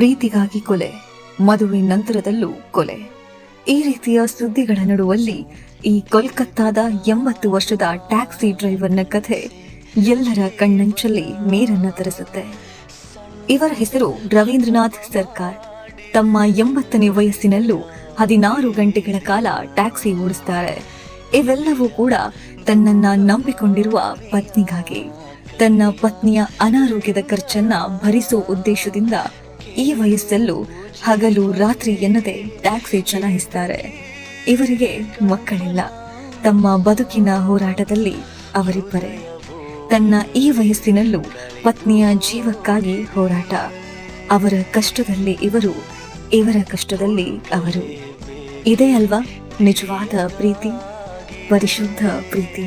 ಪ್ರೀತಿಗಾಗಿ ಕೊಲೆ, ಮದುವೆ ನಂತರದಲ್ಲೂ ಕೊಲೆ. ಈ ರೀತಿಯ ಸುದ್ದಿಗಳ ನಡುವಲ್ಲಿ ಈ ಕೋಲ್ಕತ್ತಾದ 80 ವರ್ಷದ ಟ್ಯಾಕ್ಸಿ ಡ್ರೈವರ್ನ ಕಥೆ ಎಲ್ಲರ ಕಣ್ಣಂಚಲ್ಲಿ ನೀರನ್ನ ತರಿಸುತ್ತೆ. ಇವರ ಹೆಸರು ರವೀಂದ್ರನಾಥ್ ಸರ್ಕಾರ್. ತಮ್ಮ 80ನೇ ವಯಸ್ಸಿನಲ್ಲೂ 16 ಗಂಟೆಗಳ ಕಾಲ ಟ್ಯಾಕ್ಸಿ ಓಡಿಸ್ತಾರೆ. ಇವೆಲ್ಲವೂ ಕೂಡ ತನ್ನನ್ನ ನಂಬಿಕೊಂಡಿರುವ ಪತ್ನಿಗಾಗಿ. ತನ್ನ ಪತ್ನಿಯ ಅನಾರೋಗ್ಯದ ಖರ್ಚನ್ನ ಭರಿಸುವ ಉದ್ದೇಶದಿಂದ ಈ ವಯಸ್ಸಲ್ಲೂ ಹಗಲು ರಾತ್ರಿ ಎನ್ನದೆ ಟ್ಯಾಕ್ಸಿ ಚಲಾಯಿಸ್ತಾರೆ. ಇವರಿಗೆ ಮಕ್ಕಳಿಲ್ಲ. ತಮ್ಮ ಬದುಕಿನ ಹೋರಾಟದಲ್ಲಿ ಅವರಿಬ್ಬರೇ. ತನ್ನ ಈ ವಯಸ್ಸಿನಲ್ಲೂ ಪತ್ನಿಯ ಜೀವಕ್ಕಾಗಿ ಹೋರಾಟ. ಅವರ ಕಷ್ಟದಲ್ಲಿ ಇವರು, ಇವರ ಕಷ್ಟದಲ್ಲಿ ಅವರು. ಇದೇ ಅಲ್ವಾ ನಿಜವಾದ ಪ್ರೀತಿ, ಪರಿಶುದ್ಧ ಪ್ರೀತಿ.